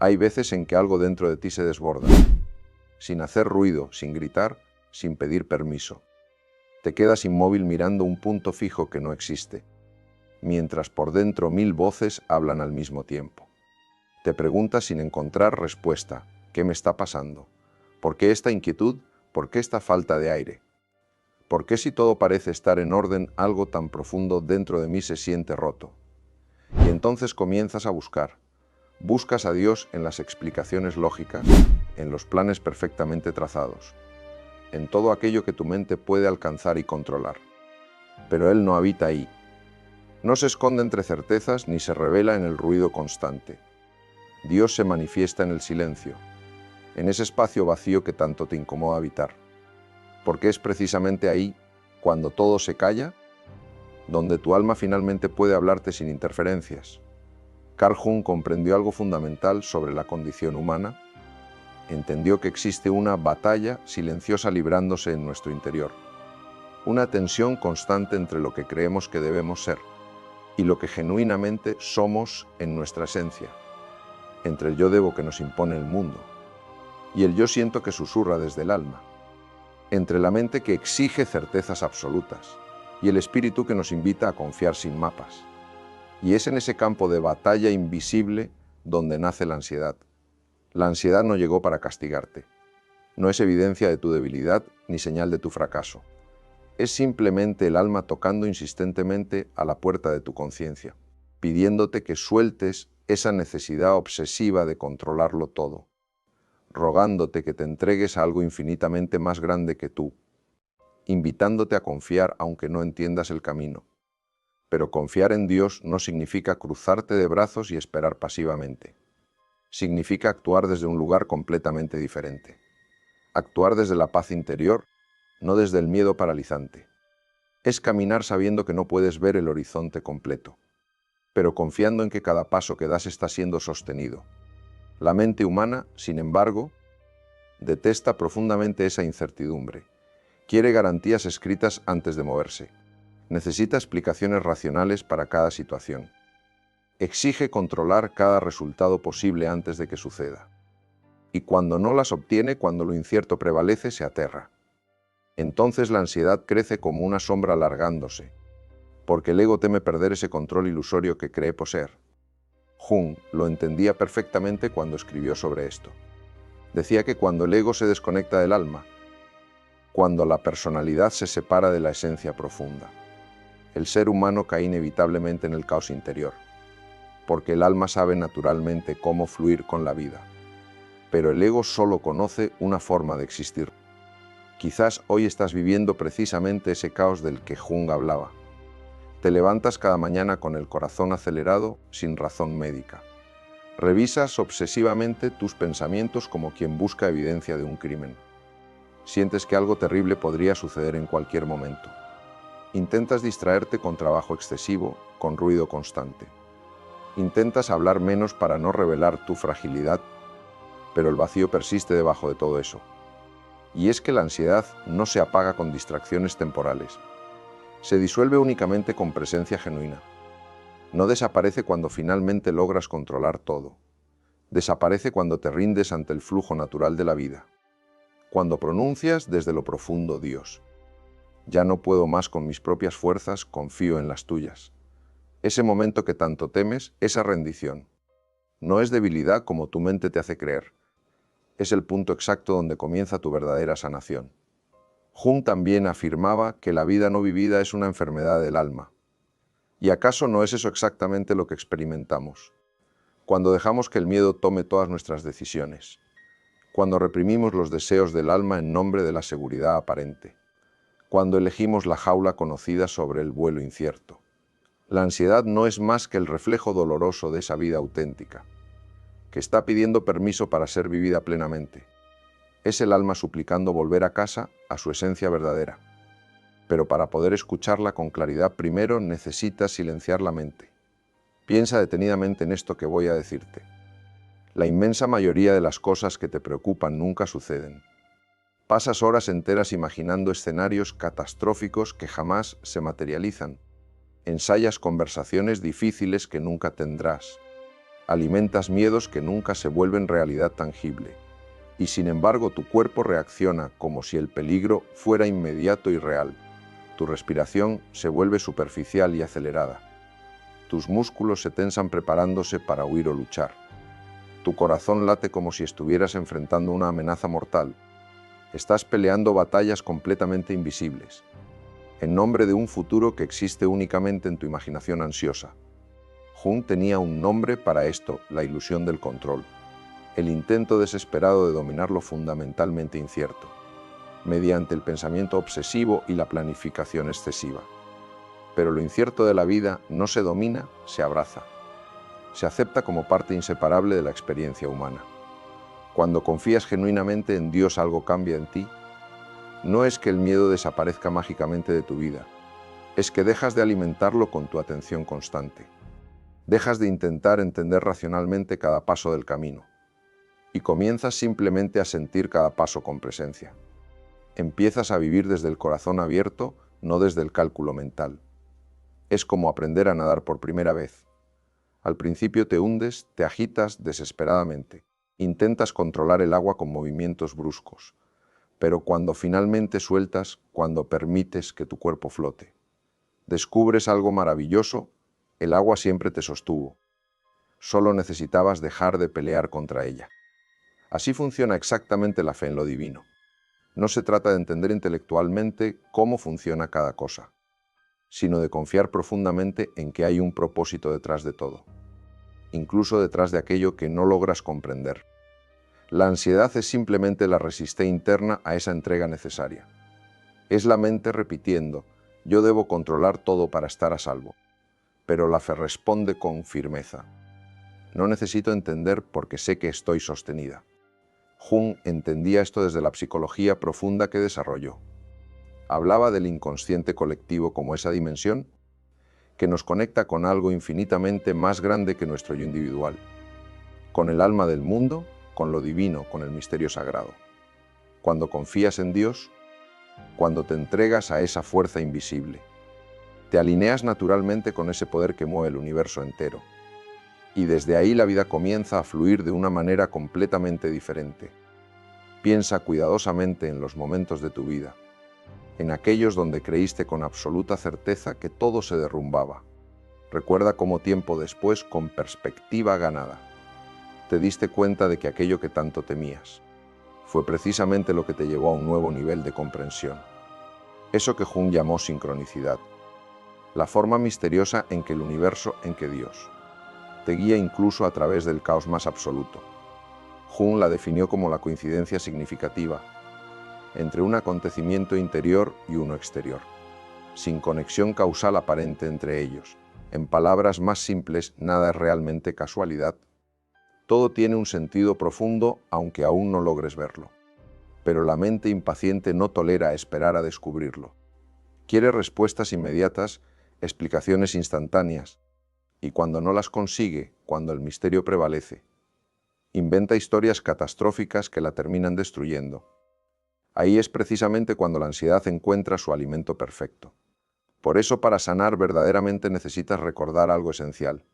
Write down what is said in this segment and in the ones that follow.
Hay veces en que algo dentro de ti se desborda, sin hacer ruido, sin gritar, sin pedir permiso. Te quedas inmóvil mirando un punto fijo que no existe, mientras por dentro 1000 voces hablan al mismo tiempo. Te preguntas sin encontrar respuesta, ¿qué me está pasando? ¿Por qué esta inquietud? ¿Por qué esta falta de aire? ¿Por qué si todo parece estar en orden, algo tan profundo dentro de mí se siente roto? Y entonces comienzas a buscar. Buscas a Dios en las explicaciones lógicas, en los planes perfectamente trazados, en todo aquello que tu mente puede alcanzar y controlar. Pero Él no habita ahí. No se esconde entre certezas ni se revela en el ruido constante. Dios se manifiesta en el silencio, en ese espacio vacío que tanto te incomoda habitar. Porque es precisamente ahí, cuando todo se calla, donde tu alma finalmente puede hablarte sin interferencias. Carl Jung comprendió algo fundamental sobre la condición humana. Entendió que existe una batalla silenciosa librándose en nuestro interior. Una tensión constante entre lo que creemos que debemos ser y lo que genuinamente somos en nuestra esencia. Entre el yo debo que nos impone el mundo y el yo siento que susurra desde el alma. Entre la mente que exige certezas absolutas y el espíritu que nos invita a confiar sin mapas. Y es en ese campo de batalla invisible donde nace la ansiedad. La ansiedad no llegó para castigarte. No es evidencia de tu debilidad ni señal de tu fracaso. Es simplemente el alma tocando insistentemente a la puerta de tu conciencia, pidiéndote que sueltes esa necesidad obsesiva de controlarlo todo, rogándote que te entregues a algo infinitamente más grande que tú, invitándote a confiar aunque no entiendas el camino. Pero confiar en Dios no significa cruzarte de brazos y esperar pasivamente. Significa actuar desde un lugar completamente diferente. Actuar desde la paz interior, no desde el miedo paralizante. Es caminar sabiendo que no puedes ver el horizonte completo, pero confiando en que cada paso que das está siendo sostenido. La mente humana, sin embargo, detesta profundamente esa incertidumbre. Quiere garantías escritas antes de moverse. Necesita explicaciones racionales para cada situación. Exige controlar cada resultado posible antes de que suceda. Y cuando no las obtiene, cuando lo incierto prevalece, se aterra. Entonces la ansiedad crece como una sombra alargándose, porque el ego teme perder ese control ilusorio que cree poseer. Jung lo entendía perfectamente cuando escribió sobre esto. Decía que cuando el ego se desconecta del alma, cuando la personalidad se separa de la esencia profunda, el ser humano cae inevitablemente en el caos interior, porque el alma sabe naturalmente cómo fluir con la vida, pero el ego solo conoce una forma de existir. Quizás hoy estás viviendo precisamente ese caos del que Jung hablaba. Te levantas cada mañana con el corazón acelerado sin razón médica. Revisas obsesivamente tus pensamientos como quien busca evidencia de un crimen. Sientes que algo terrible podría suceder en cualquier momento. Intentas distraerte con trabajo excesivo, con ruido constante. Intentas hablar menos para no revelar tu fragilidad, pero el vacío persiste debajo de todo eso. Y es que la ansiedad no se apaga con distracciones temporales. Se disuelve únicamente con presencia genuina. No desaparece cuando finalmente logras controlar todo. Desaparece cuando te rindes ante el flujo natural de la vida. Cuando pronuncias desde lo profundo Dios. Ya no puedo más con mis propias fuerzas, confío en las tuyas. Ese momento que tanto temes, esa rendición, no es debilidad como tu mente te hace creer. Es el punto exacto donde comienza tu verdadera sanación. Jung también afirmaba que la vida no vivida es una enfermedad del alma. ¿Y acaso no es eso exactamente lo que experimentamos? Cuando dejamos que el miedo tome todas nuestras decisiones. Cuando reprimimos los deseos del alma en nombre de la seguridad aparente. Cuando elegimos la jaula conocida sobre el vuelo incierto. La ansiedad no es más que el reflejo doloroso de esa vida auténtica, que está pidiendo permiso para ser vivida plenamente. Es el alma suplicando volver a casa, a su esencia verdadera. Pero para poder escucharla con claridad, primero necesitas silenciar la mente. Piensa detenidamente en esto que voy a decirte. La inmensa mayoría de las cosas que te preocupan nunca suceden. Pasas horas enteras imaginando escenarios catastróficos que jamás se materializan. Ensayas conversaciones difíciles que nunca tendrás. Alimentas miedos que nunca se vuelven realidad tangible. Y sin embargo tu cuerpo reacciona como si el peligro fuera inmediato y real. Tu respiración se vuelve superficial y acelerada. Tus músculos se tensan preparándose para huir o luchar. Tu corazón late como si estuvieras enfrentando una amenaza mortal. Estás peleando batallas completamente invisibles, en nombre de un futuro que existe únicamente en tu imaginación ansiosa. Jung tenía un nombre para esto: la ilusión del control, el intento desesperado de dominar lo fundamentalmente incierto, mediante el pensamiento obsesivo y la planificación excesiva. Pero lo incierto de la vida no se domina, se abraza. Se acepta como parte inseparable de la experiencia humana. Cuando confías genuinamente en Dios, algo cambia en ti. No es que el miedo desaparezca mágicamente de tu vida, es que dejas de alimentarlo con tu atención constante. Dejas de intentar entender racionalmente cada paso del camino y comienzas simplemente a sentir cada paso con presencia. Empiezas a vivir desde el corazón abierto, no desde el cálculo mental. Es como aprender a nadar por primera vez. Al principio te hundes, te agitas desesperadamente. Intentas controlar el agua con movimientos bruscos. Pero cuando finalmente sueltas, cuando permites que tu cuerpo flote, descubres algo maravilloso: el agua siempre te sostuvo. Solo necesitabas dejar de pelear contra ella. Así funciona exactamente la fe en lo divino. No se trata de entender intelectualmente cómo funciona cada cosa, sino de confiar profundamente en que hay un propósito detrás de todo, incluso detrás de aquello que no logras comprender. La ansiedad es simplemente la resistencia interna a esa entrega necesaria. Es la mente repitiendo: yo debo controlar todo para estar a salvo. Pero la fe responde con firmeza: no necesito entender porque sé que estoy sostenida. Jung entendía esto desde la psicología profunda que desarrolló. Hablaba del inconsciente colectivo como esa dimensión que nos conecta con algo infinitamente más grande que nuestro yo individual, con el alma del mundo, con lo divino, con el misterio sagrado. Cuando confías en Dios, cuando te entregas a esa fuerza invisible, te alineas naturalmente con ese poder que mueve el universo entero. Y desde ahí la vida comienza a fluir de una manera completamente diferente. Piensa cuidadosamente en los momentos de tu vida, en aquellos donde creíste con absoluta certeza que todo se derrumbaba. Recuerda cómo tiempo después, con perspectiva ganada, te diste cuenta de que aquello que tanto temías fue precisamente lo que te llevó a un nuevo nivel de comprensión. Eso que Jung llamó sincronicidad, la forma misteriosa en que el universo, en que Dios, te guía incluso a través del caos más absoluto. Jung la definió como la coincidencia significativa entre un acontecimiento interior y uno exterior, sin conexión causal aparente entre ellos. En palabras más simples, nada es realmente casualidad. Todo tiene un sentido profundo, aunque aún no logres verlo. Pero la mente impaciente no tolera esperar a descubrirlo. Quiere respuestas inmediatas, explicaciones instantáneas, y cuando no las consigue, cuando el misterio prevalece, inventa historias catastróficas que la terminan destruyendo. Ahí es precisamente cuando la ansiedad encuentra su alimento perfecto. Por eso, para sanar verdaderamente necesitas recordar algo esencial: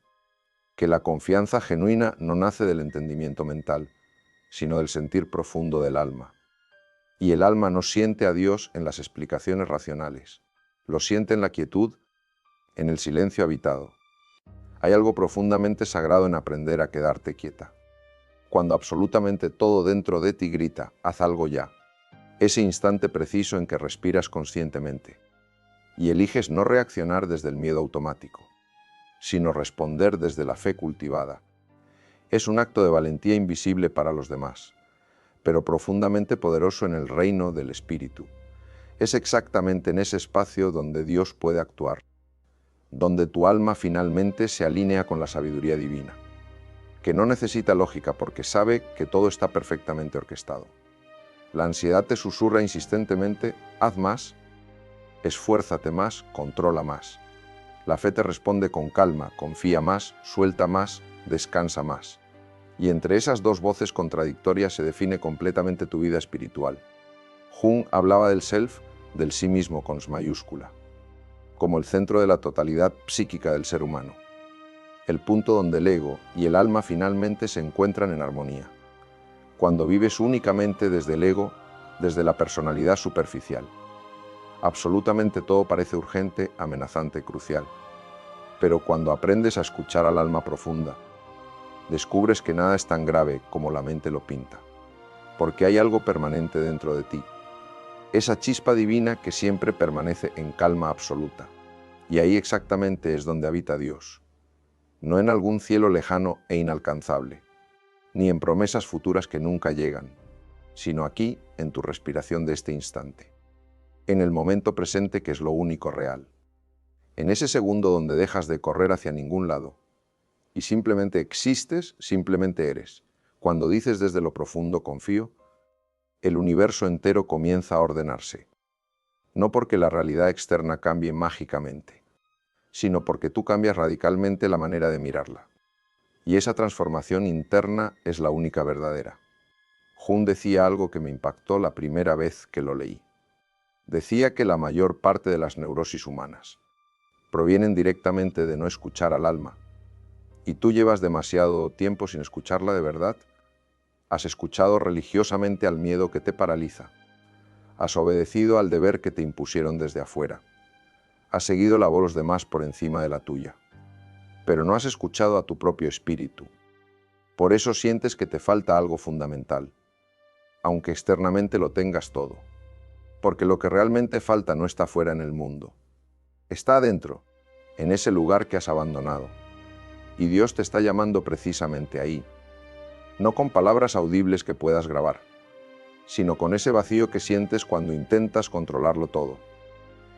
que la confianza genuina no nace del entendimiento mental, sino del sentir profundo del alma. Y el alma no siente a Dios en las explicaciones racionales, lo siente en la quietud, en el silencio habitado. Hay algo profundamente sagrado en aprender a quedarte quieta. Cuando absolutamente todo dentro de ti grita: haz algo ya. Ese instante preciso en que respiras conscientemente y eliges no reaccionar desde el miedo automático, sino responder desde la fe cultivada. Es un acto de valentía invisible para los demás, pero profundamente poderoso en el reino del espíritu. Es exactamente en ese espacio donde Dios puede actuar, donde tu alma finalmente se alinea con la sabiduría divina, que no necesita lógica porque sabe que todo está perfectamente orquestado. La ansiedad te susurra insistentemente: haz más, esfuérzate más, controla más. La fe te responde con calma: confía más, suelta más, descansa más. Y entre esas dos voces contradictorias se define completamente tu vida espiritual. Jung hablaba del self, del sí mismo con S mayúscula, como el centro de la totalidad psíquica del ser humano. el punto donde el ego y el alma finalmente se encuentran en armonía. Cuando vives únicamente desde el ego, desde la personalidad superficial. Absolutamente todo parece urgente, amenazante, crucial. Pero cuando aprendes a escuchar al alma profunda, descubres que nada es tan grave como la mente lo pinta, porque hay algo permanente dentro de ti, esa chispa divina que siempre permanece en calma absoluta. Y ahí exactamente es donde habita Dios, no en algún cielo lejano e inalcanzable, ni en promesas futuras que nunca llegan, sino aquí, en tu respiración de este instante, en el momento presente que es lo único real, en ese segundo donde dejas de correr hacia ningún lado, y simplemente existes, simplemente eres. Cuando dices desde lo profundo confío, el universo entero comienza a ordenarse. No porque la realidad externa cambie mágicamente, sino porque tú cambias radicalmente la manera de mirarla. Y esa transformación interna es la única verdadera. Jung decía algo que me impactó la primera vez que lo leí. Decía que la mayor parte de las neurosis humanas provienen directamente de no escuchar al alma. ¿Y tú llevas demasiado tiempo sin escucharla de verdad? ¿Has escuchado religiosamente al miedo que te paraliza? ¿Has obedecido al deber que te impusieron desde afuera? ¿Has seguido la voz de los demás por encima de la tuya? Pero no has escuchado a tu propio espíritu. Por eso sientes que te falta algo fundamental, aunque externamente lo tengas todo. Porque lo que realmente falta no está fuera en el mundo. Está adentro, en ese lugar que has abandonado. Y Dios te está llamando precisamente ahí. No con palabras audibles que puedas grabar, sino con ese vacío que sientes cuando intentas controlarlo todo.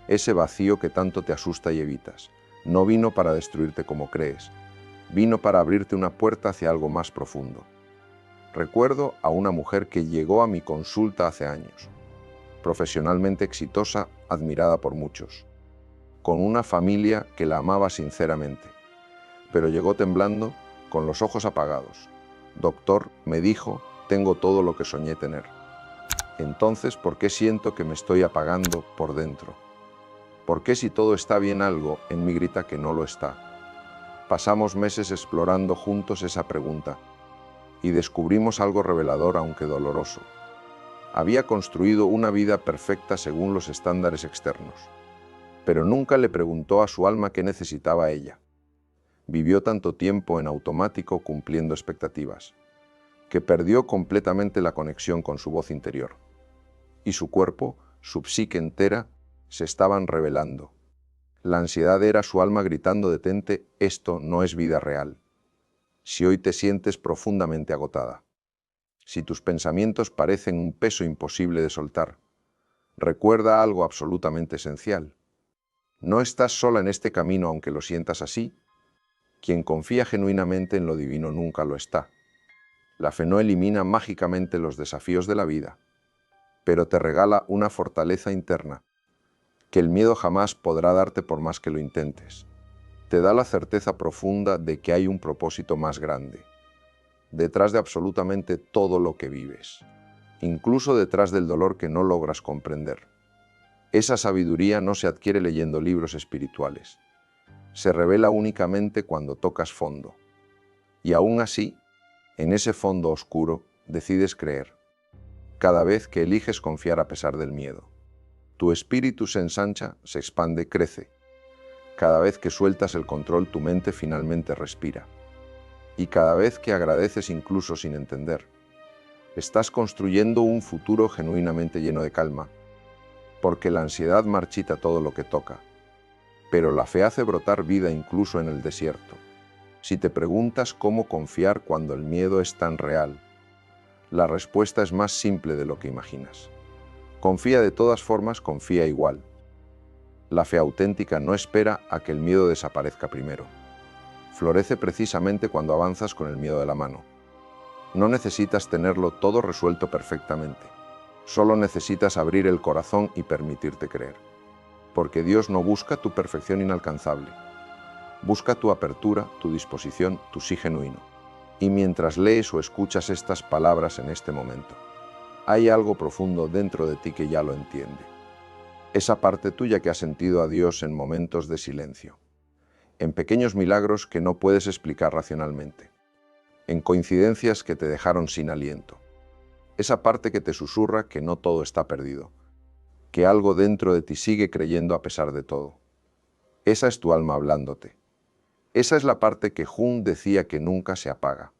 Ese vacío que tanto te asusta y evitas. No vino para destruirte como crees, vino para abrirte una puerta hacia algo más profundo. Recuerdo a una mujer que llegó a mi consulta hace años, profesionalmente exitosa, admirada por muchos, con una familia que la amaba sinceramente, pero llegó temblando, con los ojos apagados. Doctor, me dijo, tengo todo lo que soñé tener. Entonces, ¿por qué siento que me estoy apagando por dentro? ¿Por qué si todo está bien algo en mí grita que no lo está? Pasamos meses explorando juntos esa pregunta y descubrimos algo revelador aunque doloroso. Había construido una vida perfecta según los estándares externos, pero nunca le preguntó a su alma qué necesitaba ella. Vivió tanto tiempo en automático cumpliendo expectativas, que perdió completamente la conexión con su voz interior. Y su cuerpo, su psique entera, se estaban revelando. La ansiedad era su alma gritando: detente, esto no es vida real. Si hoy te sientes profundamente agotada, si tus pensamientos parecen un peso imposible de soltar, recuerda algo absolutamente esencial. No estás sola en este camino aunque lo sientas así. Quien confía genuinamente en lo divino nunca lo está. La fe no elimina mágicamente los desafíos de la vida, pero te regala una fortaleza interna que el miedo jamás podrá darte por más que lo intentes. Te da la certeza profunda de que hay un propósito más grande, detrás de absolutamente todo lo que vives, incluso detrás del dolor que no logras comprender. Esa sabiduría no se adquiere leyendo libros espirituales, se revela únicamente cuando tocas fondo. Y aún así, en ese fondo oscuro, decides creer, cada vez que eliges confiar a pesar del miedo. Tu espíritu se ensancha, se expande, crece. Cada vez que sueltas el control, tu mente finalmente respira. Y cada vez que agradeces incluso sin entender, estás construyendo un futuro genuinamente lleno de calma, porque la ansiedad marchita todo lo que toca, pero la fe hace brotar vida incluso en el desierto. Si te preguntas cómo confiar cuando el miedo es tan real, la respuesta es más simple de lo que imaginas. Confía de todas formas, confía igual. La fe auténtica no espera a que el miedo desaparezca primero. Florece precisamente cuando avanzas con el miedo de la mano. No necesitas tenerlo todo resuelto perfectamente. Solo necesitas abrir el corazón y permitirte creer. Porque Dios no busca tu perfección inalcanzable. Busca tu apertura, tu disposición, tu sí genuino. Y mientras lees o escuchas estas palabras en este momento, hay algo profundo dentro de ti que ya lo entiende. Esa parte tuya que ha sentido a Dios en momentos de silencio. en pequeños milagros que no puedes explicar racionalmente, en coincidencias que te dejaron sin aliento. Esa parte que te susurra que no todo está perdido, que algo dentro de ti sigue creyendo a pesar de todo. Esa es tu alma hablándote. Esa es la parte que Jung decía que nunca se apaga,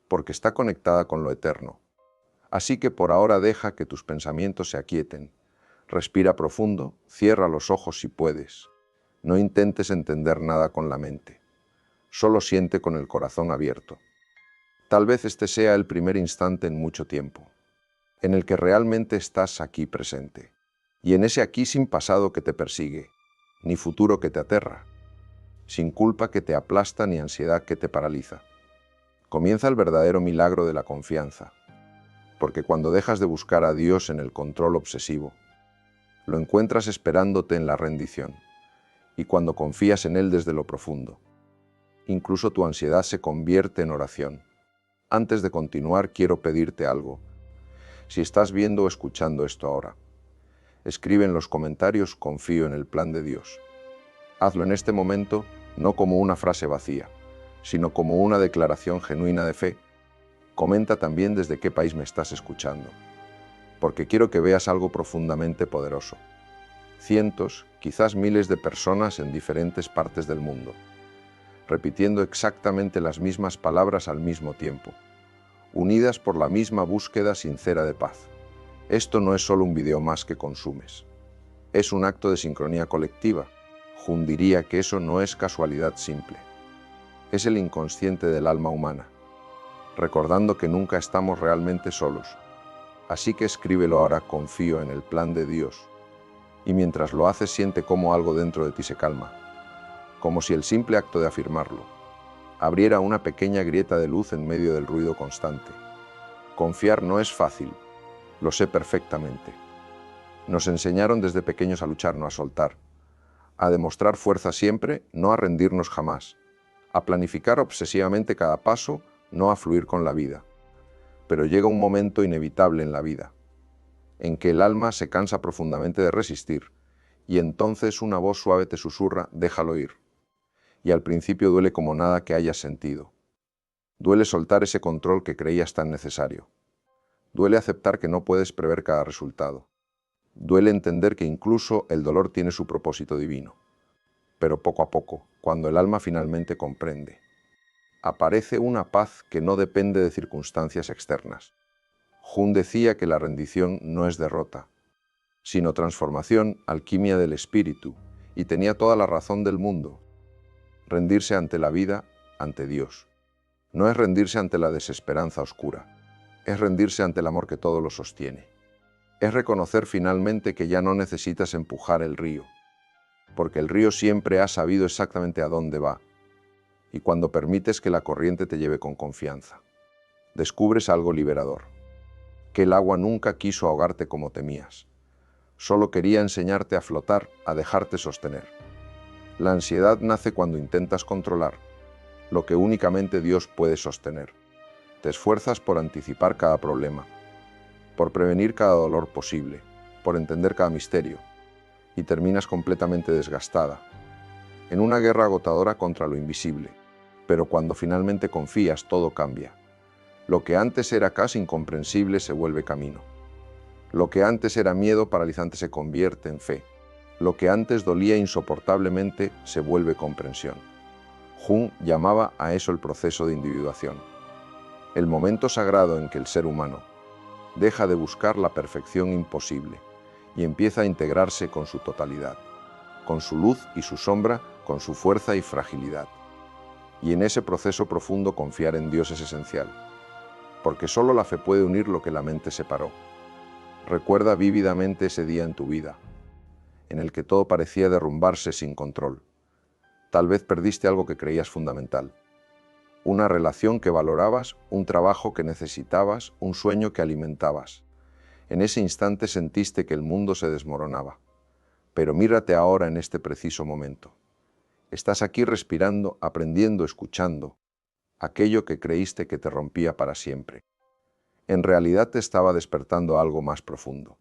porque está conectada con lo eterno. Así que por ahora deja que tus pensamientos se aquieten. Respira profundo, cierra los ojos si puedes. No intentes entender nada con la mente. Solo siente con el corazón abierto. Tal vez este sea el primer instante en mucho tiempo, en el que realmente estás aquí presente. Y en ese aquí sin pasado que te persigue, ni futuro que te aterra, sin culpa que te aplasta ni ansiedad que te paraliza. Comienza el verdadero milagro de la confianza, porque cuando dejas de buscar a Dios en el control obsesivo, lo encuentras esperándote en la rendición, y cuando confías en Él desde lo profundo, incluso tu ansiedad se convierte en oración. Antes de continuar, quiero pedirte algo. Si estás viendo o escuchando esto ahora, escribe en los comentarios "confío en el plan de Dios". Hazlo en este momento, no como una frase vacía, sino como una declaración genuina de fe. Comenta también desde qué país me estás escuchando, porque quiero que veas algo profundamente poderoso. Cientos, quizás miles de personas en diferentes partes del mundo, repitiendo exactamente las mismas palabras al mismo tiempo, unidas por la misma búsqueda sincera de paz. Esto no es solo un video más que consumes. Es un acto de sincronía colectiva. Jung diría que eso no es casualidad simple. Es el inconsciente del alma humana, recordando que nunca estamos realmente solos. Así que escríbelo ahora, confío en el plan de Dios. Y mientras lo haces, siente cómo algo dentro de ti se calma, como si el simple acto de afirmarlo abriera una pequeña grieta de luz en medio del ruido constante. Confiar no es fácil, lo sé perfectamente. Nos enseñaron desde pequeños a luchar, no a soltar, a demostrar fuerza siempre, no a rendirnos jamás, a planificar obsesivamente cada paso, no a fluir con la vida. Pero llega un momento inevitable en la vida, en que el alma se cansa profundamente de resistir, y entonces una voz suave te susurra, déjalo ir. Y al principio duele como nada que hayas sentido. Duele soltar ese control que creías tan necesario. Duele aceptar que no puedes prever cada resultado. Duele entender que incluso el dolor tiene su propósito divino. Pero poco a poco, cuando el alma finalmente comprende, aparece una paz que no depende de circunstancias externas. Jung decía que la rendición no es derrota, sino transformación, alquimia del espíritu, y tenía toda la razón del mundo. Rendirse ante la vida, ante Dios, no es rendirse ante la desesperanza oscura, es rendirse ante el amor que todo lo sostiene. Es reconocer finalmente que ya no necesitas empujar el río, porque el río siempre ha sabido exactamente a dónde va, y cuando permites que la corriente te lleve con confianza, descubres algo liberador, que el agua nunca quiso ahogarte como temías, solo quería enseñarte a flotar, a dejarte sostener. La ansiedad nace cuando intentas controlar lo que únicamente Dios puede sostener. Te esfuerzas por anticipar cada problema, por prevenir cada dolor posible, por entender cada misterio, y terminas completamente desgastada, en una guerra agotadora contra lo invisible. Pero cuando finalmente confías, todo cambia. Lo que antes era casi incomprensible se vuelve camino. Lo que antes era miedo paralizante se convierte en fe. Lo que antes dolía insoportablemente se vuelve comprensión. Jung llamaba a eso el proceso de individuación, el momento sagrado en que el ser humano deja de buscar la perfección imposible y empieza a integrarse con su totalidad, con su luz y su sombra, con su fuerza y fragilidad. Y en ese proceso profundo confiar en Dios es esencial, porque solo la fe puede unir lo que la mente separó. Recuerda vívidamente ese día en tu vida, en el que todo parecía derrumbarse sin control. Tal vez perdiste algo que creías fundamental, una relación que valorabas, un trabajo que necesitabas, un sueño que alimentabas. En ese instante sentiste que el mundo se desmoronaba. Pero mírate ahora en este preciso momento. Estás aquí respirando, aprendiendo, escuchando aquello que creíste que te rompía para siempre. En realidad te estaba despertando algo más profundo,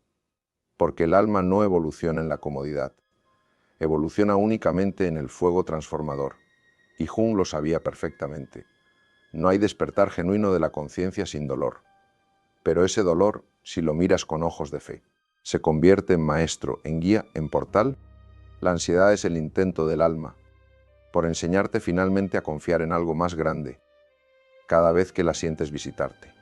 porque el alma no evoluciona en la comodidad, evoluciona únicamente en el fuego transformador. Y Jung lo sabía perfectamente. No hay despertar genuino de la conciencia sin dolor. Pero ese dolor, si lo miras con ojos de fe, se convierte en maestro, en guía, en portal. La ansiedad es el intento del alma por enseñarte finalmente a confiar en algo más grande cada vez que la sientes visitarte.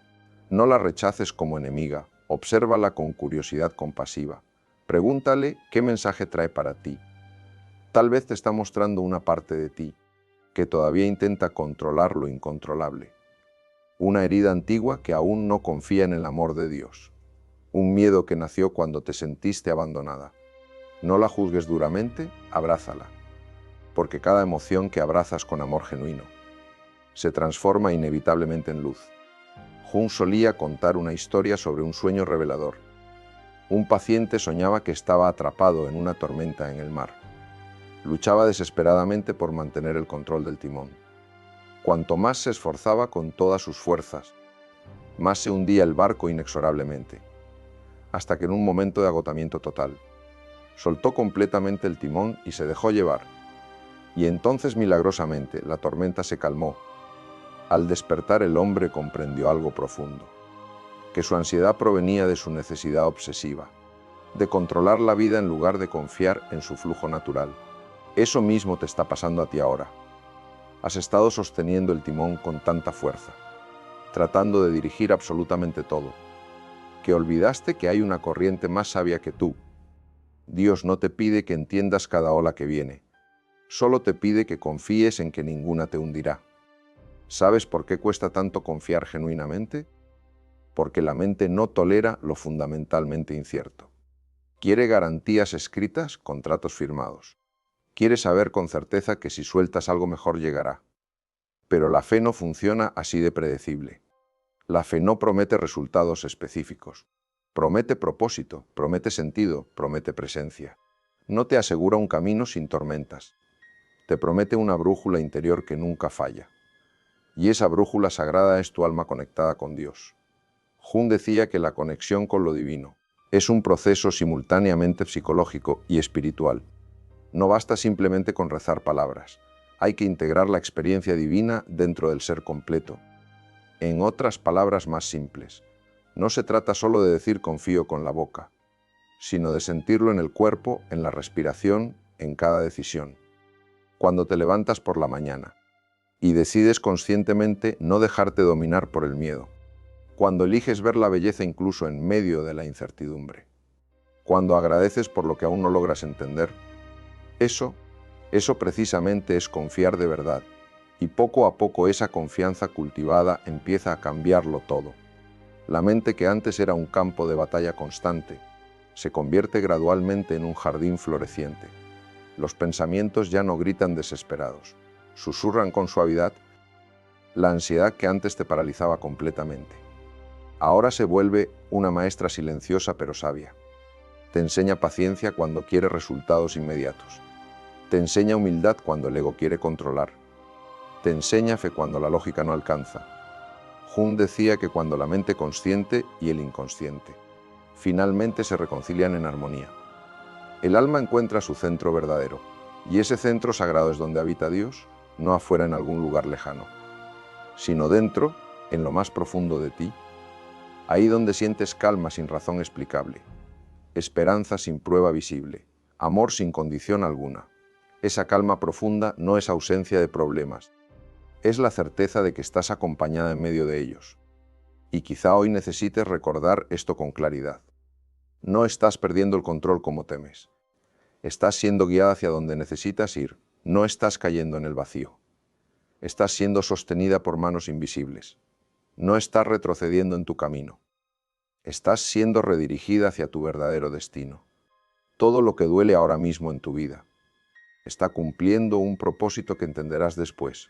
No la rechaces como enemiga, obsérvala con curiosidad compasiva. Pregúntale qué mensaje trae para ti. Tal vez te está mostrando una parte de ti que todavía intenta controlar lo incontrolable. Una herida antigua que aún no confía en el amor de Dios. Un miedo que nació cuando te sentiste abandonada. No la juzgues duramente, abrázala. Porque cada emoción que abrazas con amor genuino se transforma inevitablemente en luz. Jung solía contar una historia sobre un sueño revelador. Un paciente soñaba que estaba atrapado en una tormenta en el mar. Luchaba desesperadamente por mantener el control del timón. Cuanto más se esforzaba con todas sus fuerzas, más se hundía el barco inexorablemente, hasta que en un momento de agotamiento total, soltó completamente el timón y se dejó llevar. Y entonces milagrosamente la tormenta se calmó. Al despertar el hombre comprendió algo profundo, que su ansiedad provenía de su necesidad obsesiva, de controlar la vida en lugar de confiar en su flujo natural. Eso mismo te está pasando a ti ahora. Has estado sosteniendo el timón con tanta fuerza, tratando de dirigir absolutamente todo, que olvidaste que hay una corriente más sabia que tú. Dios no te pide que entiendas cada ola que viene, solo te pide que confíes en que ninguna te hundirá. ¿Sabes por qué cuesta tanto confiar genuinamente? Porque la mente no tolera lo fundamentalmente incierto. Quiere garantías escritas, contratos firmados. Quiere saber con certeza que si sueltas algo mejor llegará. Pero la fe no funciona así de predecible. La fe no promete resultados específicos. Promete propósito, promete sentido, promete presencia. No te asegura un camino sin tormentas. Te promete una brújula interior que nunca falla. Y esa brújula sagrada es tu alma conectada con Dios. Jung decía que la conexión con lo divino es un proceso simultáneamente psicológico y espiritual. No basta simplemente con rezar palabras. Hay que integrar la experiencia divina dentro del ser completo. En otras palabras más simples, no se trata solo de decir confío con la boca, sino de sentirlo en el cuerpo, en la respiración, en cada decisión. Cuando te levantas por la mañana y decides conscientemente no dejarte dominar por el miedo. Cuando eliges ver la belleza incluso en medio de la incertidumbre. Cuando agradeces por lo que aún no logras entender. Eso precisamente es confiar de verdad. Y poco a poco esa confianza cultivada empieza a cambiarlo todo. La mente que antes era un campo de batalla constante, se convierte gradualmente en un jardín floreciente. Los pensamientos ya no gritan desesperados, susurran con suavidad. La ansiedad que antes te paralizaba completamente ahora se vuelve una maestra silenciosa pero sabia. Te enseña paciencia cuando quiere resultados inmediatos. Te enseña humildad cuando el ego quiere controlar. Te enseña fe cuando la lógica no alcanza. Jung decía que cuando la mente consciente y el inconsciente finalmente se reconcilian en armonía, el alma encuentra su centro verdadero. Y ese centro sagrado es donde habita Dios, no afuera en algún lugar lejano, sino dentro, en lo más profundo de ti, ahí donde sientes calma sin razón explicable, esperanza sin prueba visible, amor sin condición alguna. Esa calma profunda no es ausencia de problemas, es la certeza de que estás acompañada en medio de ellos. Y quizá hoy necesites recordar esto con claridad. No estás perdiendo el control como temes. Estás siendo guiada hacia donde necesitas ir. No estás cayendo en el vacío. Estás siendo sostenida por manos invisibles. No estás retrocediendo en tu camino. Estás siendo redirigida hacia tu verdadero destino. Todo lo que duele ahora mismo en tu vida está cumpliendo un propósito que entenderás después.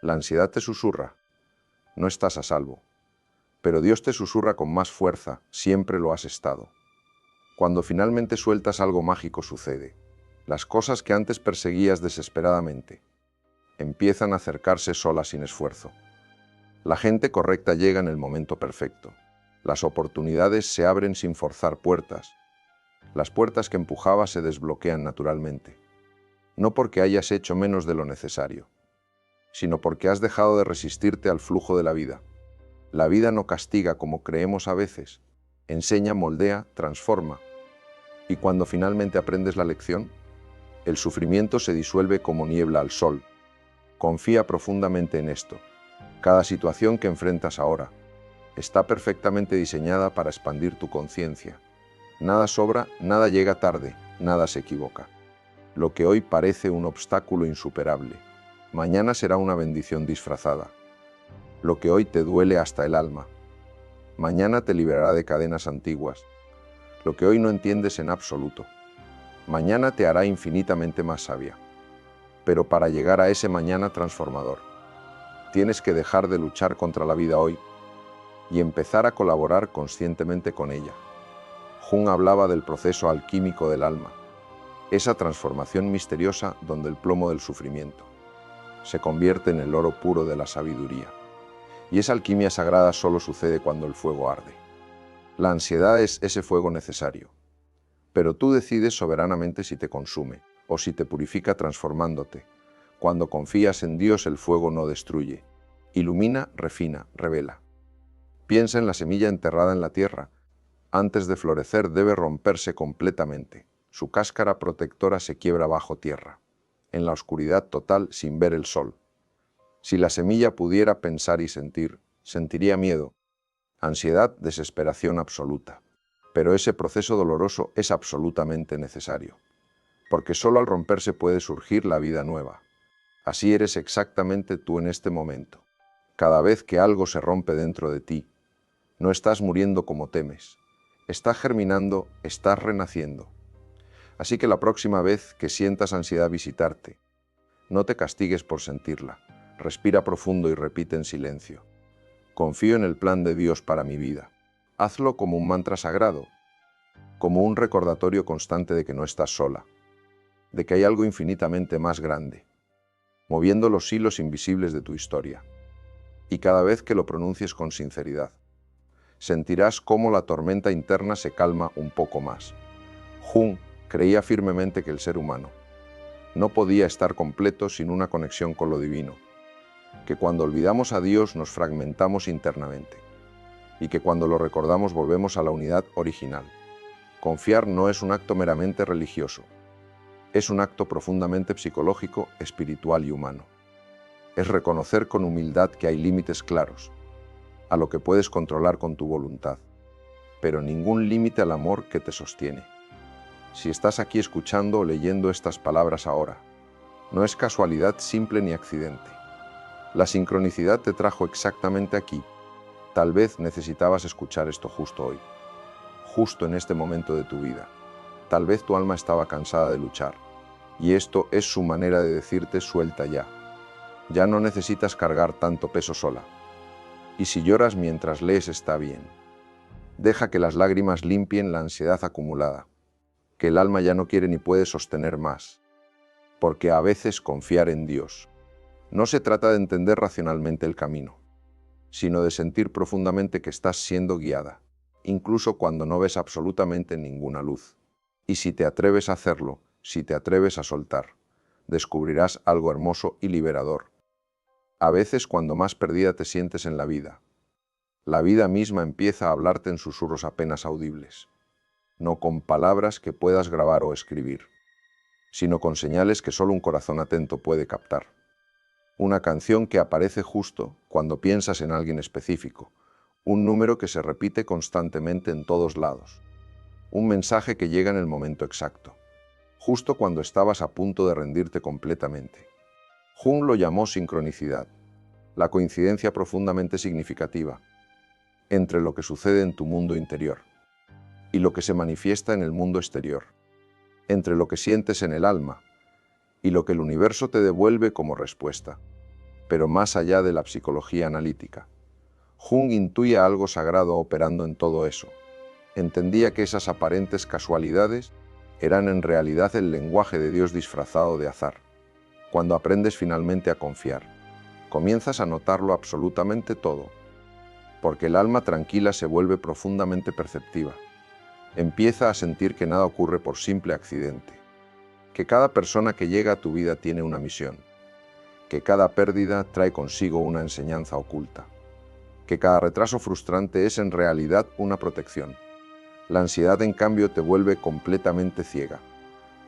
La ansiedad te susurra, no estás a salvo. Pero Dios te susurra con más fuerza, siempre lo has estado. Cuando finalmente sueltas algo mágico sucede. Las cosas que antes perseguías desesperadamente empiezan a acercarse solas sin esfuerzo. La gente correcta llega en el momento perfecto. Las oportunidades se abren sin forzar puertas. Las puertas que empujabas se desbloquean naturalmente. No porque hayas hecho menos de lo necesario, sino porque has dejado de resistirte al flujo de la vida. La vida no castiga como creemos a veces, enseña, moldea, transforma. Y cuando finalmente aprendes la lección, el sufrimiento se disuelve como niebla al sol. Confía profundamente en esto. Cada situación que enfrentas ahora está perfectamente diseñada para expandir tu conciencia. Nada sobra, nada llega tarde, nada se equivoca. Lo que hoy parece un obstáculo insuperable, mañana será una bendición disfrazada. Lo que hoy te duele hasta el alma, mañana te liberará de cadenas antiguas. Lo que hoy no entiendes en absoluto, mañana te hará infinitamente más sabia. Pero para llegar a ese mañana transformador, tienes que dejar de luchar contra la vida hoy y empezar a colaborar conscientemente con ella. Jung hablaba del proceso alquímico del alma, esa transformación misteriosa donde el plomo del sufrimiento se convierte en el oro puro de la sabiduría. Y esa alquimia sagrada solo sucede cuando el fuego arde. La ansiedad es ese fuego necesario, pero tú decides soberanamente si te consume o si te purifica transformándote. Cuando confías en Dios, el fuego no destruye, ilumina, refina, revela. Piensa en la semilla enterrada en la tierra. Antes de florecer debe romperse completamente. Su cáscara protectora se quiebra bajo tierra, en la oscuridad total sin ver el sol. Si la semilla pudiera pensar y sentir, sentiría miedo, ansiedad, desesperación absoluta. Pero ese proceso doloroso es absolutamente necesario, porque solo al romperse puede surgir la vida nueva. Así eres exactamente tú en este momento. Cada vez que algo se rompe dentro de ti, no estás muriendo como temes. Estás germinando, estás renaciendo. Así que la próxima vez que sientas ansiedad visitarte, no te castigues por sentirla. Respira profundo y repite en silencio: confío en el plan de Dios para mi vida. Hazlo como un mantra sagrado, como un recordatorio constante de que no estás sola, de que hay algo infinitamente más grande, moviendo los hilos invisibles de tu historia. Y cada vez que lo pronuncies con sinceridad, sentirás cómo la tormenta interna se calma un poco más. Jung creía firmemente que el ser humano no podía estar completo sin una conexión con lo divino, que cuando olvidamos a Dios nos fragmentamos internamente, y que cuando lo recordamos volvemos a la unidad original. Confiar no es un acto meramente religioso, es un acto profundamente psicológico, espiritual y humano. Es reconocer con humildad que hay límites claros a lo que puedes controlar con tu voluntad, pero ningún límite al amor que te sostiene. Si estás aquí escuchando o leyendo estas palabras ahora, no es casualidad simple ni accidente. La sincronicidad te trajo exactamente aquí. Tal vez necesitabas escuchar esto justo hoy, justo en este momento de tu vida. Tal vez tu alma estaba cansada de luchar, y esto es su manera de decirte: suelta ya. Ya no necesitas cargar tanto peso sola. Y si lloras mientras lees, está bien. Deja que las lágrimas limpien la ansiedad acumulada, que el alma ya no quiere ni puede sostener más. Porque a veces confiar en Dios no se trata de entender racionalmente el camino, sino de sentir profundamente que estás siendo guiada, incluso cuando no ves absolutamente ninguna luz. Y si te atreves a hacerlo, si te atreves a soltar, descubrirás algo hermoso y liberador. A veces, cuando más perdida te sientes en la vida misma empieza a hablarte en susurros apenas audibles, no con palabras que puedas grabar o escribir, sino con señales que solo un corazón atento puede captar. Una canción que aparece justo cuando piensas en alguien específico, un número que se repite constantemente en todos lados, un mensaje que llega en el momento exacto, justo cuando estabas a punto de rendirte completamente. Jung lo llamó sincronicidad, la coincidencia profundamente significativa entre lo que sucede en tu mundo interior y lo que se manifiesta en el mundo exterior, entre lo que sientes en el alma y lo que el universo te devuelve como respuesta. Pero más allá de la psicología analítica, Jung intuía algo sagrado operando en todo eso. Entendía que esas aparentes casualidades eran en realidad el lenguaje de Dios disfrazado de azar. Cuando aprendes finalmente a confiar, comienzas a notarlo absolutamente todo, porque el alma tranquila se vuelve profundamente perceptiva. Empieza a sentir que nada ocurre por simple accidente, que cada persona que llega a tu vida tiene una misión, que cada pérdida trae consigo una enseñanza oculta, que cada retraso frustrante es en realidad una protección. La ansiedad, en cambio, te vuelve completamente ciega,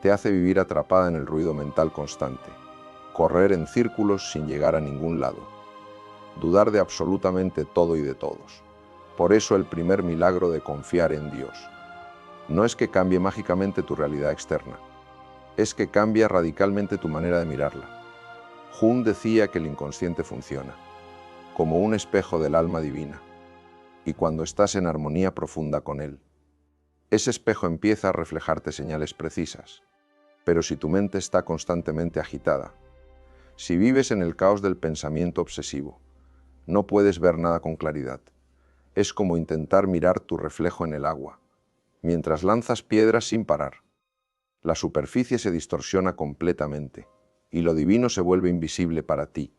te hace vivir atrapada en el ruido mental constante, correr en círculos sin llegar a ningún lado, dudar de absolutamente todo y de todos. Por eso el primer milagro de confiar en Dios no es que cambie mágicamente tu realidad externa, es que cambia radicalmente tu manera de mirarla. Jung decía que el inconsciente funciona como un espejo del alma divina, y cuando estás en armonía profunda con él, ese espejo empieza a reflejarte señales precisas. Pero si tu mente está constantemente agitada, si vives en el caos del pensamiento obsesivo, no puedes ver nada con claridad. Es como intentar mirar tu reflejo en el agua, mientras lanzas piedras sin parar. La superficie se distorsiona completamente, y lo divino se vuelve invisible para ti.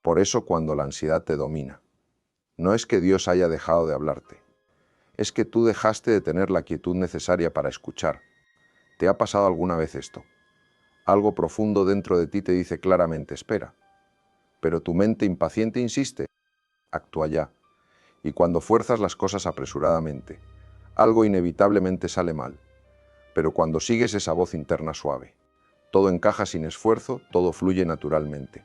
Por eso cuando la ansiedad te domina, no es que Dios haya dejado de hablarte, es que tú dejaste de tener la quietud necesaria para escuchar. ¿Te ha pasado alguna vez esto? Algo profundo dentro de ti te dice claramente, espera, pero tu mente impaciente insiste, actúa ya, y cuando fuerzas las cosas apresuradamente, algo inevitablemente sale mal, pero cuando sigues esa voz interna suave, todo encaja sin esfuerzo, todo fluye naturalmente.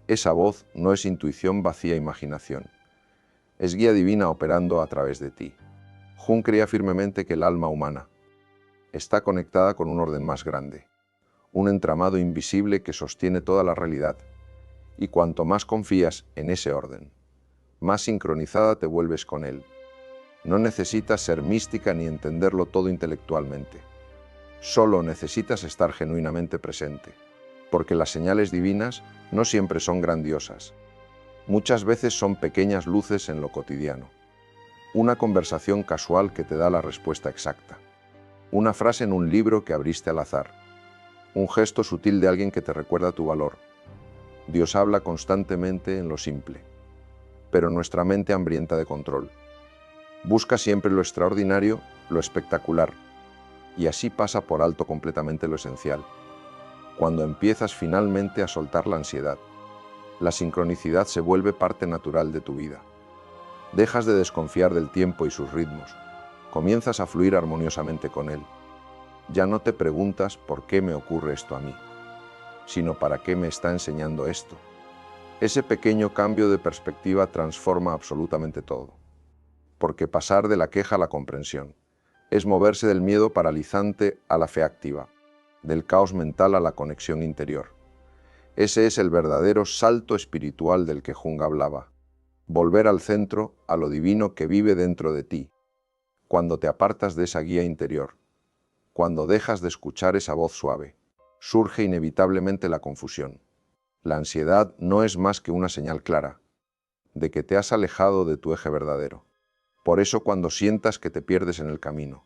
Esa voz no es intuición vacía imaginación, es guía divina operando a través de ti. Jung creía firmemente que el alma humana está conectada con un orden más grande, un entramado invisible que sostiene toda la realidad, y cuanto más confías en ese orden, más sincronizada te vuelves con él. No necesitas ser mística ni entenderlo todo intelectualmente. Solo necesitas estar genuinamente presente, porque las señales divinas no siempre son grandiosas. Muchas veces son pequeñas luces en lo cotidiano. Una conversación casual que te da la respuesta exacta. Una frase en un libro que abriste al azar. Un gesto sutil de alguien que te recuerda tu valor. Dios habla constantemente en lo simple, pero nuestra mente hambrienta de control busca siempre lo extraordinario, lo espectacular, y así pasa por alto completamente lo esencial. Cuando empiezas finalmente a soltar la ansiedad, la sincronicidad se vuelve parte natural de tu vida. Dejas de desconfiar del tiempo y sus ritmos, comienzas a fluir armoniosamente con él. Ya no te preguntas por qué me ocurre esto a mí, sino para qué me está enseñando esto. Ese pequeño cambio de perspectiva transforma absolutamente todo. Porque pasar de la queja a la comprensión es moverse del miedo paralizante a la fe activa, del caos mental a la conexión interior. Ese es el verdadero salto espiritual del que Jung hablaba. Volver al centro, a lo divino que vive dentro de ti. Cuando te apartas de esa guía interior, cuando dejas de escuchar esa voz suave, surge inevitablemente la confusión. La ansiedad no es más que una señal clara de que te has alejado de tu eje verdadero. Por eso cuando sientas que te pierdes en el camino,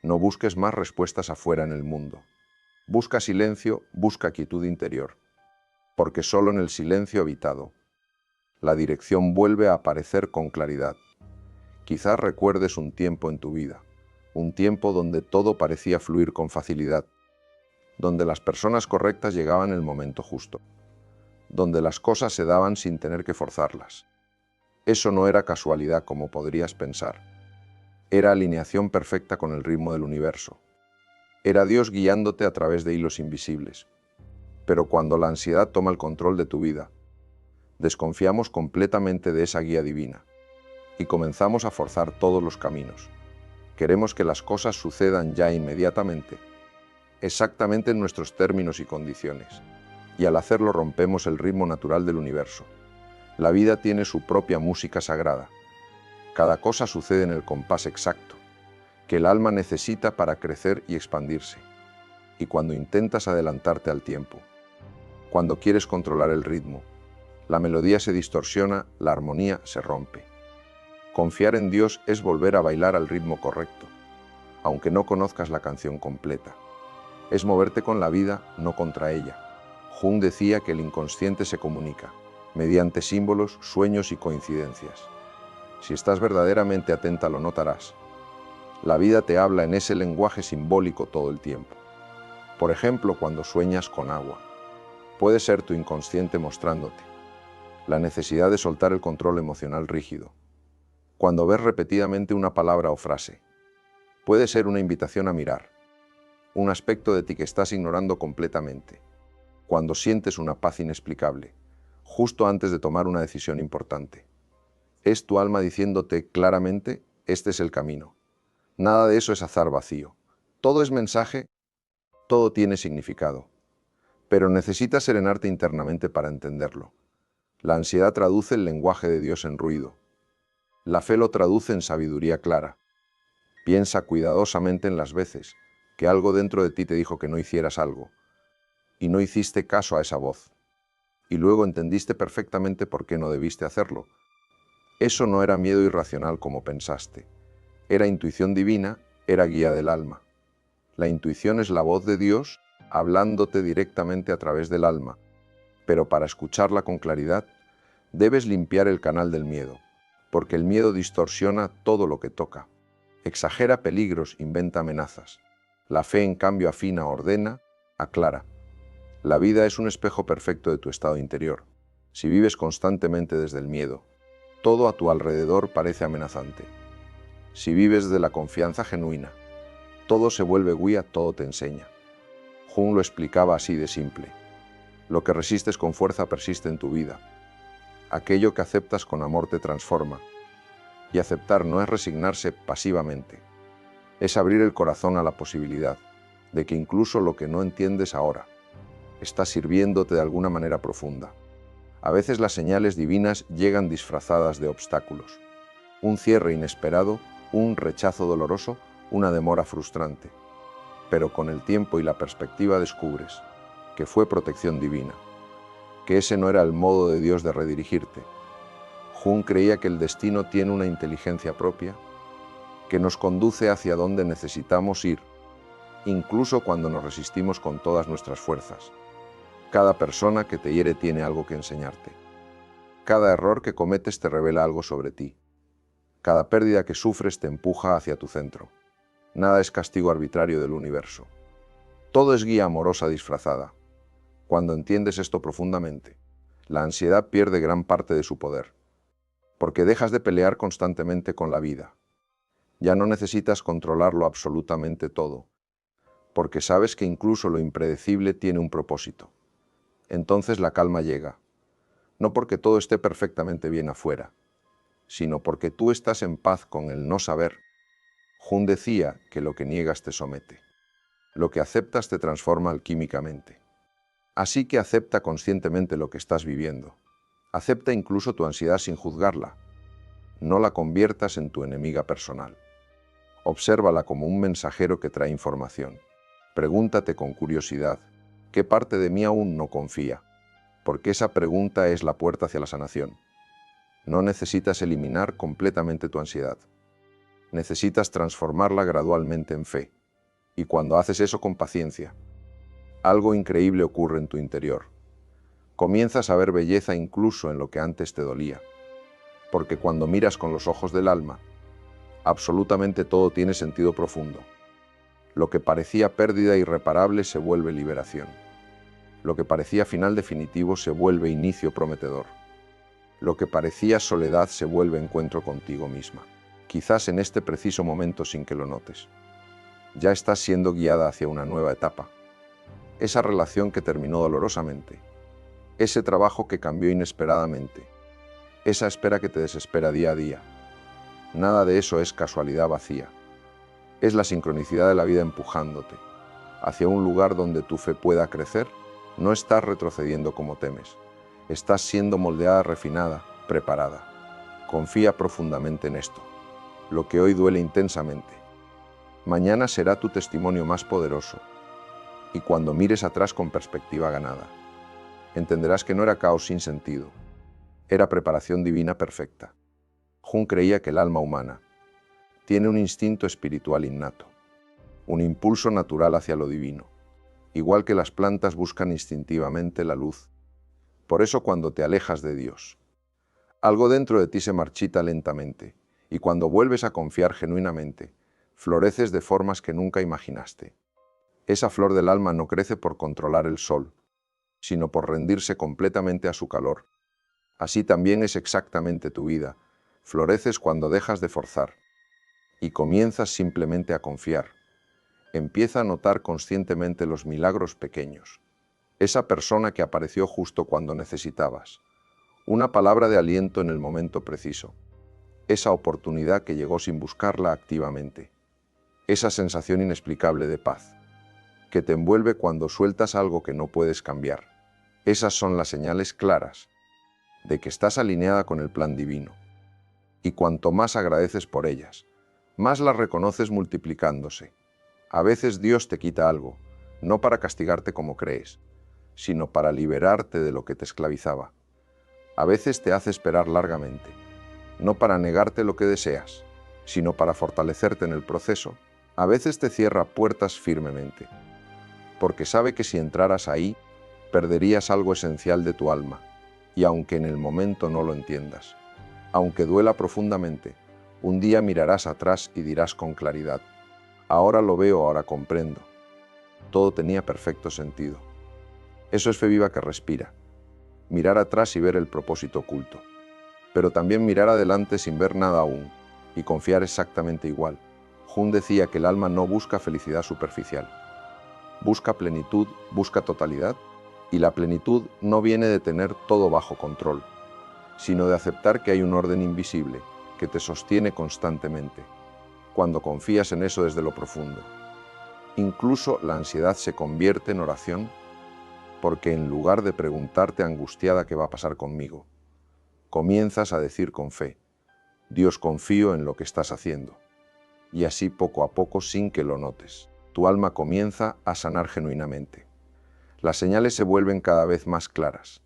no busques más respuestas afuera en el mundo. Busca silencio, busca quietud interior, porque solo en el silencio habitado, la dirección vuelve a aparecer con claridad. Quizás recuerdes un tiempo en tu vida, un tiempo donde todo parecía fluir con facilidad, donde las personas correctas llegaban en el momento justo, donde las cosas se daban sin tener que forzarlas. Eso no era casualidad como podrías pensar. Era alineación perfecta con el ritmo del universo. Era Dios guiándote a través de hilos invisibles. Pero cuando la ansiedad toma el control de tu vida, desconfiamos completamente de esa guía divina y comenzamos a forzar todos los caminos. Queremos que las cosas sucedan ya inmediatamente, exactamente en nuestros términos y condiciones, y al hacerlo rompemos el ritmo natural del universo. La vida tiene su propia música sagrada. Cada cosa sucede en el compás exacto, que el alma necesita para crecer y expandirse. Y cuando intentas adelantarte al tiempo, cuando quieres controlar el ritmo, la melodía se distorsiona, la armonía se rompe. Confiar en Dios es volver a bailar al ritmo correcto, aunque no conozcas la canción completa. Es moverte con la vida, no contra ella. Jung decía que el inconsciente se comunica mediante símbolos, sueños y coincidencias. Si estás verdaderamente atenta lo notarás. La vida te habla en ese lenguaje simbólico todo el tiempo. Por ejemplo, cuando sueñas con agua. Puede ser tu inconsciente mostrándote la necesidad de soltar el control emocional rígido. Cuando ves repetidamente una palabra o frase, puede ser una invitación a mirar, un aspecto de ti que estás ignorando completamente. Cuando sientes una paz inexplicable, justo antes de tomar una decisión importante, es tu alma diciéndote claramente, este es el camino. Nada de eso es azar vacío. Todo es mensaje, todo tiene significado. Pero necesitas serenarte internamente para entenderlo. La ansiedad traduce el lenguaje de Dios en ruido. La fe lo traduce en sabiduría clara. Piensa cuidadosamente en las veces que algo dentro de ti te dijo que no hicieras algo, y no hiciste caso a esa voz. Y luego entendiste perfectamente por qué no debiste hacerlo. Eso no era miedo irracional como pensaste. Era intuición divina, era guía del alma. La intuición es la voz de Dios hablándote directamente a través del alma. Pero para escucharla con claridad, debes limpiar el canal del miedo, porque el miedo distorsiona todo lo que toca. Exagera peligros, inventa amenazas. La fe, en cambio, afina, ordena, aclara. La vida es un espejo perfecto de tu estado interior. Si vives constantemente desde el miedo, todo a tu alrededor parece amenazante. Si vives desde la confianza genuina, todo se vuelve guía, todo te enseña. Jung lo explicaba así de simple. Lo que resistes con fuerza persiste en tu vida. Aquello que aceptas con amor te transforma. Y aceptar no es resignarse pasivamente. Es abrir el corazón a la posibilidad de que incluso lo que no entiendes ahora está sirviéndote de alguna manera profunda. A veces las señales divinas llegan disfrazadas de obstáculos. Un cierre inesperado, un rechazo doloroso, una demora frustrante. Pero con el tiempo y la perspectiva descubres que fue protección divina, que ese no era el modo de Dios de redirigirte. Jung creía que el destino tiene una inteligencia propia, que nos conduce hacia donde necesitamos ir, incluso cuando nos resistimos con todas nuestras fuerzas. Cada persona que te hiere tiene algo que enseñarte. Cada error que cometes te revela algo sobre ti. Cada pérdida que sufres te empuja hacia tu centro. Nada es castigo arbitrario del universo. Todo es guía amorosa disfrazada. Cuando entiendes esto profundamente, la ansiedad pierde gran parte de su poder, porque dejas de pelear constantemente con la vida. Ya no necesitas controlarlo absolutamente todo, porque sabes que incluso lo impredecible tiene un propósito. Entonces la calma llega, no porque todo esté perfectamente bien afuera, sino porque tú estás en paz con el no saber. Jung decía que lo que niegas te somete. Lo que aceptas te transforma alquímicamente. Así que acepta conscientemente lo que estás viviendo. Acepta incluso tu ansiedad sin juzgarla. No la conviertas en tu enemiga personal. Obsérvala como un mensajero que trae información. Pregúntate con curiosidad, ¿qué parte de mí aún no confía? Porque esa pregunta es la puerta hacia la sanación. No necesitas eliminar completamente tu ansiedad. Necesitas transformarla gradualmente en fe. Y cuando haces eso con paciencia, algo increíble ocurre en tu interior. Comienzas a ver belleza incluso en lo que antes te dolía. Porque cuando miras con los ojos del alma, absolutamente todo tiene sentido profundo. Lo que parecía pérdida irreparable se vuelve liberación. Lo que parecía final definitivo se vuelve inicio prometedor. Lo que parecía soledad se vuelve encuentro contigo misma. Quizás en este preciso momento sin que lo notes. Ya estás siendo guiada hacia una nueva etapa. Esa relación que terminó dolorosamente. Ese trabajo que cambió inesperadamente. Esa espera que te desespera día a día. Nada de eso es casualidad vacía. Es la sincronicidad de la vida empujándote hacia un lugar donde tu fe pueda crecer. No estás retrocediendo como temes. Estás siendo moldeada, refinada, preparada. Confía profundamente en esto. Lo que hoy duele intensamente, mañana será tu testimonio más poderoso. Y cuando mires atrás con perspectiva ganada, entenderás que no era caos sin sentido. Era preparación divina perfecta. Jung creía que el alma humana tiene un instinto espiritual innato, un impulso natural hacia lo divino. Igual que las plantas buscan instintivamente la luz. Por eso cuando te alejas de Dios, algo dentro de ti se marchita lentamente, y cuando vuelves a confiar genuinamente, floreces de formas que nunca imaginaste. Esa flor del alma no crece por controlar el sol, sino por rendirse completamente a su calor. Así también es exactamente tu vida. Floreces cuando dejas de forzar y comienzas simplemente a confiar. Empieza a notar conscientemente los milagros pequeños. Esa persona que apareció justo cuando necesitabas. Una palabra de aliento en el momento preciso. Esa oportunidad que llegó sin buscarla activamente. Esa sensación inexplicable de paz, que te envuelve cuando sueltas algo que no puedes cambiar. Esas son las señales claras de que estás alineada con el plan divino. Y cuanto más agradeces por ellas, más las reconoces multiplicándose. A veces Dios te quita algo, no para castigarte como crees, sino para liberarte de lo que te esclavizaba. A veces te hace esperar largamente, no para negarte lo que deseas, sino para fortalecerte en el proceso. A veces te cierra puertas firmemente, porque sabe que si entraras ahí, perderías algo esencial de tu alma, y aunque en el momento no lo entiendas, aunque duela profundamente, un día mirarás atrás y dirás con claridad: ahora lo veo, ahora comprendo. Todo tenía perfecto sentido. Eso es fe viva que respira. Mirar atrás y ver el propósito oculto. Pero también mirar adelante sin ver nada aún, y confiar exactamente igual. Jung decía que el alma no busca felicidad superficial. Busca plenitud, busca totalidad, y la plenitud no viene de tener todo bajo control, sino de aceptar que hay un orden invisible que te sostiene constantemente, cuando confías en eso desde lo profundo. Incluso la ansiedad se convierte en oración, porque en lugar de preguntarte angustiada qué va a pasar conmigo, comienzas a decir con fe: Dios, confío en lo que estás haciendo. Y así poco a poco, sin que lo notes, tu alma comienza a sanar genuinamente. Las señales se vuelven cada vez más claras.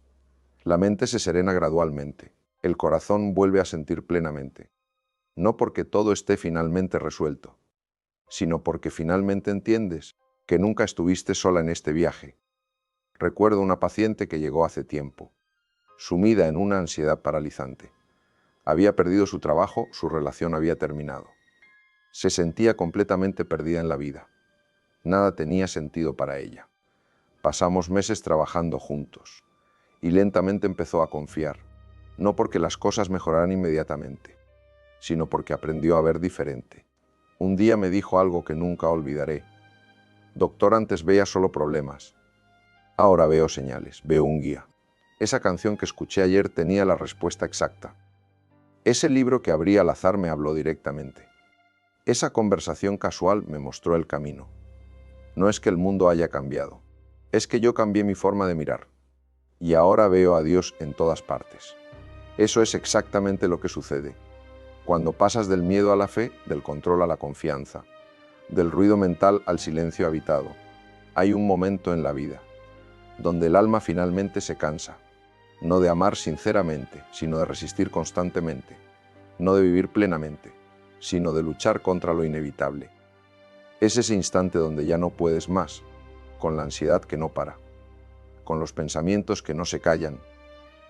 La mente se serena gradualmente. El corazón vuelve a sentir plenamente. No porque todo esté finalmente resuelto, sino porque finalmente entiendes que nunca estuviste sola en este viaje. Recuerdo una paciente que llegó hace tiempo, sumida en una ansiedad paralizante. Había perdido su trabajo, su relación había terminado. Se sentía completamente perdida en la vida. Nada tenía sentido para ella. Pasamos meses trabajando juntos, y lentamente empezó a confiar, no porque las cosas mejoraran inmediatamente, sino porque aprendió a ver diferente. Un día me dijo algo que nunca olvidaré: doctor, antes veía solo problemas. Ahora veo señales, veo un guía. Esa canción que escuché ayer tenía la respuesta exacta. Ese libro que abrí al azar me habló directamente. Esa conversación casual me mostró el camino. No es que el mundo haya cambiado, es que yo cambié mi forma de mirar. Y ahora veo a Dios en todas partes. Eso es exactamente lo que sucede cuando pasas del miedo a la fe, del control a la confianza, del ruido mental al silencio habitado. Hay un momento en la vida donde el alma finalmente se cansa, no de amar sinceramente, sino de resistir constantemente, no de vivir plenamente, sino de luchar contra lo inevitable. Es ese instante donde ya no puedes más, con la ansiedad que no para, con los pensamientos que no se callan,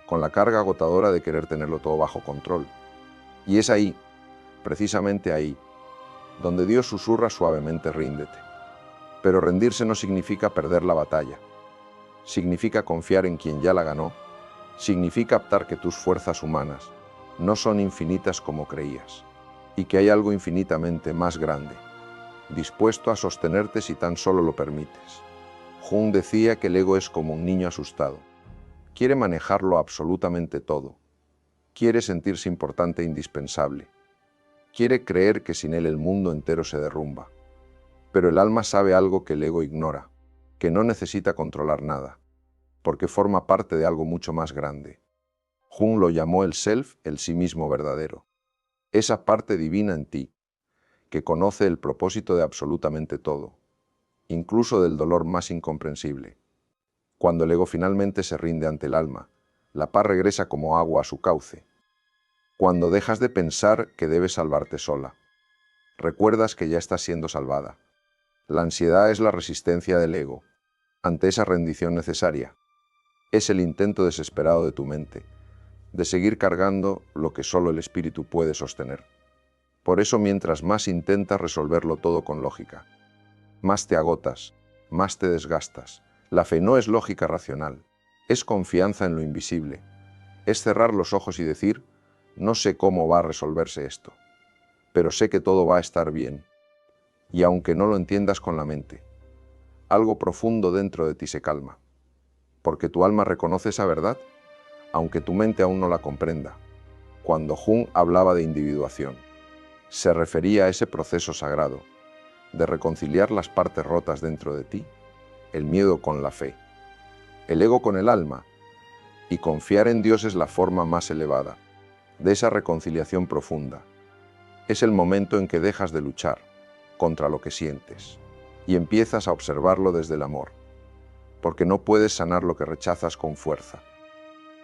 con la carga agotadora de querer tenerlo todo bajo control. Y es ahí, precisamente ahí, donde Dios susurra suavemente: ríndete. Pero rendirse no significa perder la batalla. Significa confiar en quien ya la ganó. Significa aceptar que tus fuerzas humanas no son infinitas como creías, y que hay algo infinitamente más grande, dispuesto a sostenerte si tan solo lo permites. Jung decía que el ego es como un niño asustado. Quiere manejarlo absolutamente todo. Quiere sentirse importante e indispensable. Quiere creer que sin él el mundo entero se derrumba. Pero el alma sabe algo que el ego ignora, que no necesita controlar nada, porque forma parte de algo mucho más grande. Jung lo llamó el self, el sí mismo verdadero. Esa parte divina en ti, que conoce el propósito de absolutamente todo, incluso del dolor más incomprensible. Cuando el ego finalmente se rinde ante el alma, la paz regresa como agua a su cauce. Cuando dejas de pensar que debes salvarte sola, recuerdas que ya estás siendo salvada. La ansiedad es la resistencia del ego ante esa rendición necesaria. Es el intento desesperado de tu mente de seguir cargando lo que solo el espíritu puede sostener. Por eso, mientras más intentas resolverlo todo con lógica, más te agotas, más te desgastas. La fe no es lógica racional, Es confianza en lo invisible. Es cerrar los ojos y decir, no sé cómo va a resolverse esto, pero sé que todo va a estar bien. Y aunque no lo entiendas con la mente, algo profundo dentro de ti se calma, porque tu alma reconoce esa verdad, aunque tu mente aún no la comprenda. Cuando Jung hablaba de individuación, se refería a ese proceso sagrado de reconciliar las partes rotas dentro de ti, el miedo con la fe, el ego con el alma, y confiar en Dios es la forma más elevada de esa reconciliación profunda. Es el momento en que dejas de luchar contra lo que sientes y empiezas a observarlo desde el amor, porque no puedes sanar lo que rechazas con fuerza,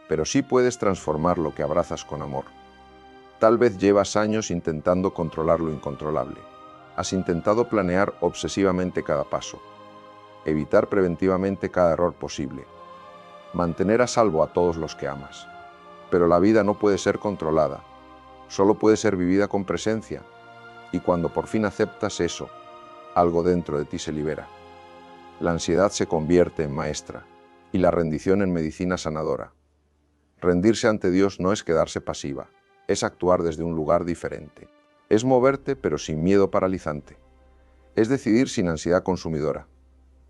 pero sí puedes transformar lo que abrazas con amor. Tal vez llevas años intentando controlar lo incontrolable. Has intentado planear obsesivamente cada paso, evitar preventivamente cada error posible, mantener a salvo a todos los que amas. Pero la vida no puede ser controlada, solo puede ser vivida con presencia, y cuando por fin aceptas eso, algo dentro de ti se libera. La ansiedad se convierte en maestra, y la rendición en medicina sanadora. Rendirse ante Dios no es quedarse pasiva, es actuar desde un lugar diferente. Es moverte pero sin miedo paralizante. Es decidir sin ansiedad consumidora.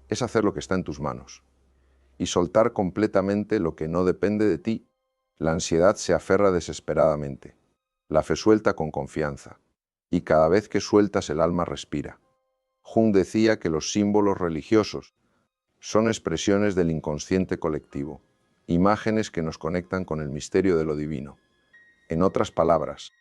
Es hacer lo que está en tus manos. Y soltar completamente lo que no depende de ti. La ansiedad se aferra desesperadamente. La fe suelta con confianza. Y cada vez que sueltas el alma respira. Jung decía que los símbolos religiosos son expresiones del inconsciente colectivo, imágenes que nos conectan con el misterio de lo divino. En otras palabras,